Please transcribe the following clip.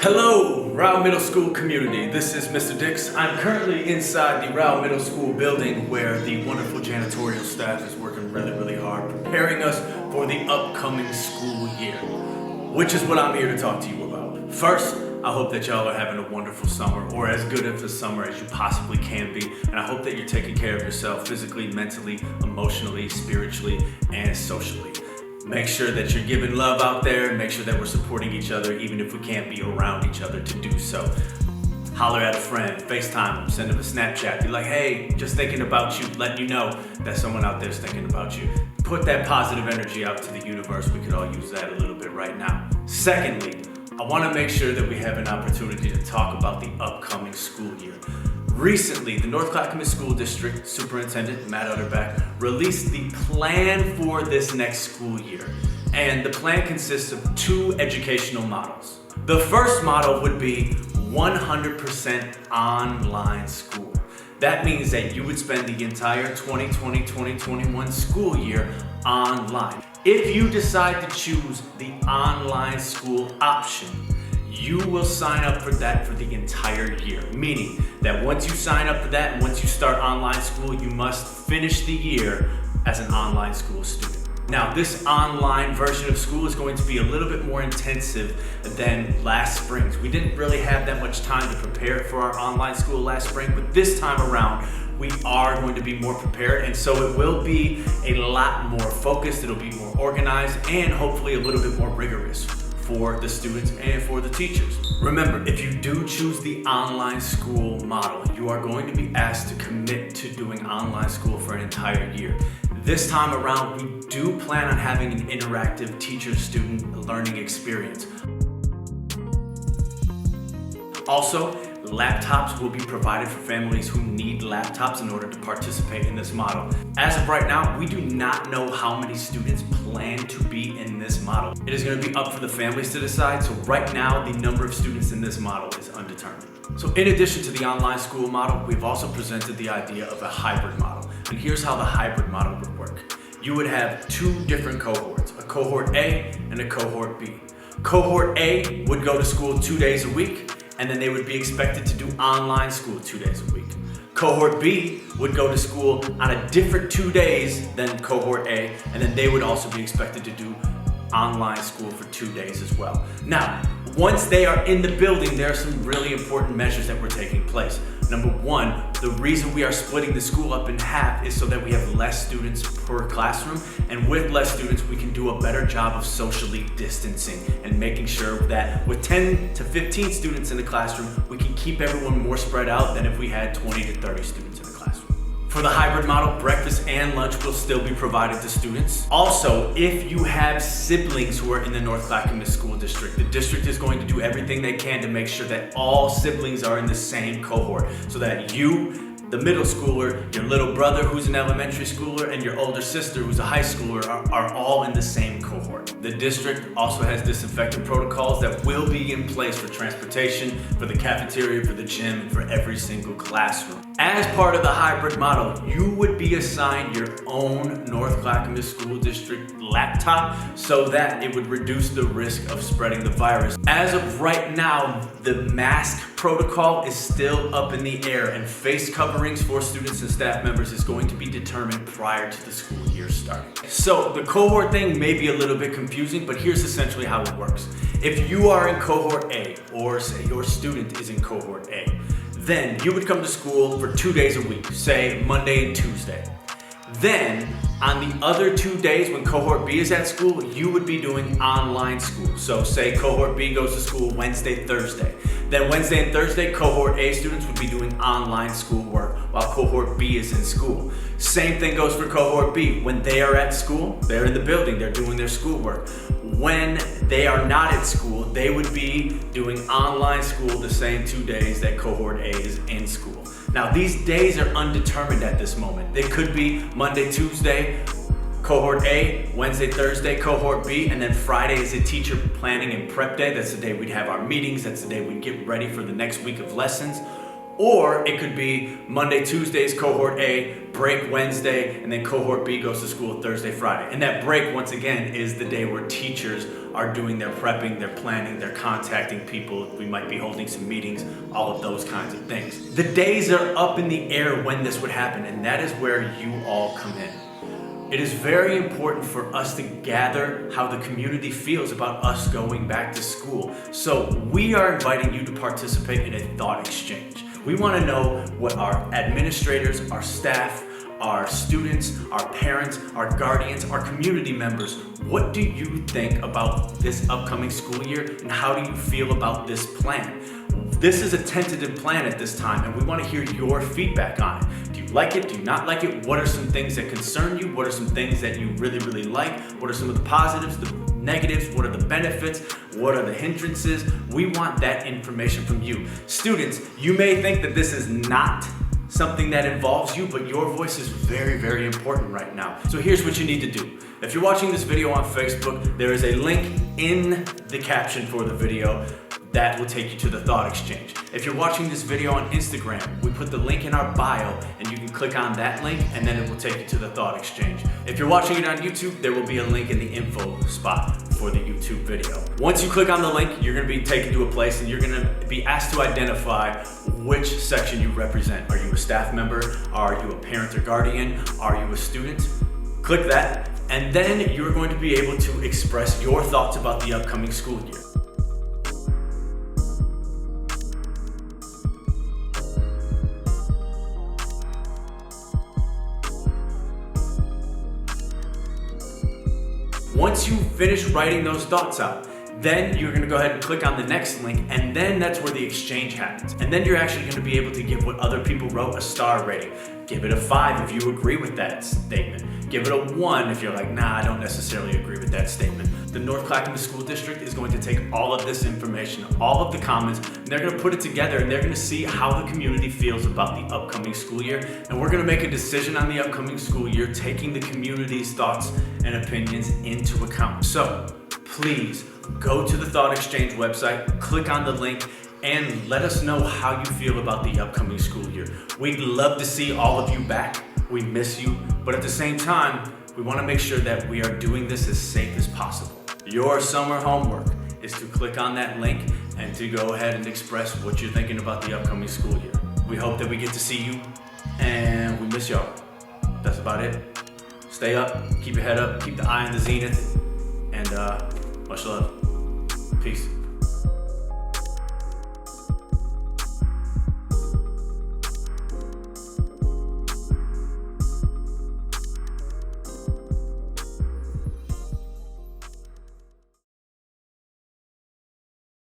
Hello, Rowe Middle School community. This is Mr. Dix. I'm currently inside the Rowe Middle School building where the wonderful janitorial staff is working really hard, preparing us for the upcoming school year, which is what I'm here to talk to you about. First, I hope that y'all are having a wonderful summer, or as good of a summer as you possibly can be, and I hope that you're taking care of yourself physically, mentally, emotionally, spiritually, and socially. Make sure that you're giving love out there. Make sure that we're supporting each other, even if we can't be around each other to do so. Holler at a friend, FaceTime them, send them a Snapchat. Be like, hey, just thinking about you, letting you know that someone out there is thinking about you. Put that positive energy out to the universe. We could all use that a little bit right now. Secondly, I want to make sure that we have an opportunity to talk about the upcoming school year. Recently, the North Clackamas School District Superintendent, Matt Utterback, released the plan for this next school year. And the plan consists of two educational models. The first model would be 100% online school. That means that you would spend the entire 2020-2021 school year online. If you decide to choose the online school option, you will sign up for that for the entire year, meaning that once you sign up for that and once you start online school, you must finish the year as an online school student. Now, this online version of school is going to be a little bit more intensive than last spring's. We didn't really have that much time to prepare for our online school last spring, but this time around, we are going to be more prepared, and so it will be a lot more focused, it'll be more organized, and hopefully a little bit more rigorous for the students and for the teachers. Remember, if you do choose the online school model, you are going to be asked to commit to doing online school for an entire year. This time around, we do plan on having an interactive teacher-student learning experience. Also, laptops will be provided for families who need laptops in order to participate in this model. As of right now, we do not know how many students plan to be in this model. It is going to be up for the families to decide, so right now the number of students in this model is undetermined. So in addition to the online school model, we've also presented the idea of a hybrid model. And here's how the hybrid model would work. You would have two different cohorts, a cohort A and a cohort B. Cohort A would go to school 2 days a week, and then they would be expected to do online school 2 days a week. Cohort B would go to school on a different 2 days than cohort A, and then they would also be expected to do online school for 2 days as well. Now, once they are in the building, there are some really important measures that were taking place. Number one, the reason we are splitting the school up in half is so that we have less students per classroom, and with less students, we can do a better job of socially distancing and making sure that with 10 to 15 students in the classroom, we can keep everyone more spread out than if we had 20 to 30 students in the classroom. For the hybrid model, breakfast and lunch will still be provided to students. Also, if you have siblings who are in the North Clackamas School District, the district is going to do everything they can to make sure that all siblings are in the same cohort, so that you, the middle schooler, your little brother who's an elementary schooler, and your older sister who's a high schooler are all in the same cohort. The district also has disinfectant protocols that will be in place for transportation, for the cafeteria, for the gym, and for every single classroom. As part of the hybrid model, you would be assigned your own North Clackamas School District laptop so that it would reduce the risk of spreading the virus. As of right now, the mask protocol is still up in the air, and face coverings for students and staff members is going to be determined prior to the school year starting. So the cohort thing may be a little bit confusing, but here's essentially how it works. If you are in cohort A, or say your student is in cohort A, then you would come to school for 2 days a week, say Monday and Tuesday. Then, on the other 2 days when cohort B is at school, you would be doing online school. So say cohort B goes to school Wednesday, Thursday. Then Wednesday and Thursday, cohort A students would be doing online schoolwork while cohort B is in school. Same thing goes for cohort B. When they are at school, they're in the building, they're doing their schoolwork. When they are not at school, they would be doing online school the same 2 days that cohort A is in school. Now, these days are undetermined at this moment. They could be Monday, Tuesday, cohort A, Wednesday, Thursday, cohort B, and then Friday is a teacher planning and prep day. That's the day we'd have our meetings. That's the day we'd get ready for the next week of lessons. Or it could be Monday, Tuesdays, cohort A, break Wednesday, and then cohort B goes to school Thursday, Friday. And that break, once again, is the day where teachers are doing their prepping, their planning, they're contacting people. We might be holding some meetings, all of those kinds of things. The days are up in the air when this would happen, and that is where you all come in. It is very important for us to gather how the community feels about us going back to school. So we are inviting you to participate in a thought exchange. We want to know what our administrators, our staff, our students, our parents, our guardians, our community members, what do you think about this upcoming school year, and how do you feel about this plan? This is a tentative plan at this time, and we want to hear your feedback on it. Do you like it? Do you not like it? What are some things that concern you? What are some things that you really, really like? What are some of the positives, the negatives? What are the benefits? What are the hindrances? We want that information from you. Students, you may think that this is not something that involves you, but your voice is very, very important right now. So here's what you need to do. If you're watching this video on Facebook, there is a link in the caption for the video that will take you to the thought exchange. If you're watching this video on Instagram, we put the link in our bio, and you can click on that link, and then it will take you to the thought exchange. If you're watching it on YouTube, there will be a link in the info spot for the YouTube video. Once you click on the link, you're gonna be taken to a place, and you're gonna be asked to identify which section you represent. Are you a staff member? Are you a parent or guardian? Are you a student? Click that, and then you're going to be able to express your thoughts about the upcoming school year. Once you finish writing those thoughts out, then you're gonna go ahead and click on the next link, and then that's where the exchange happens. And then you're actually gonna be able to give what other people wrote a star rating. Give it a 5 if you agree with that statement. Give it a 1 if you're like, nah, I don't necessarily agree with that statement. The North Clackamas School District is going to take all of this information, all of the comments, and they're gonna put it together, and they're gonna see how the community feels about the upcoming school year. And we're gonna make a decision on the upcoming school year, taking the community's thoughts and opinions into account. So please go to the Thought Exchange website, click on the link, and let us know how you feel about the upcoming school year. We'd love to see all of you back. We miss you, but at the same time, we want to make sure that we are doing this as safe as possible. Your summer homework is to click on that link and to go ahead and express what you're thinking about the upcoming school year. We hope that we get to see you, and we miss y'all. That's about it. Stay up, keep your head up, keep the eye on the zenith, and much love. Peace.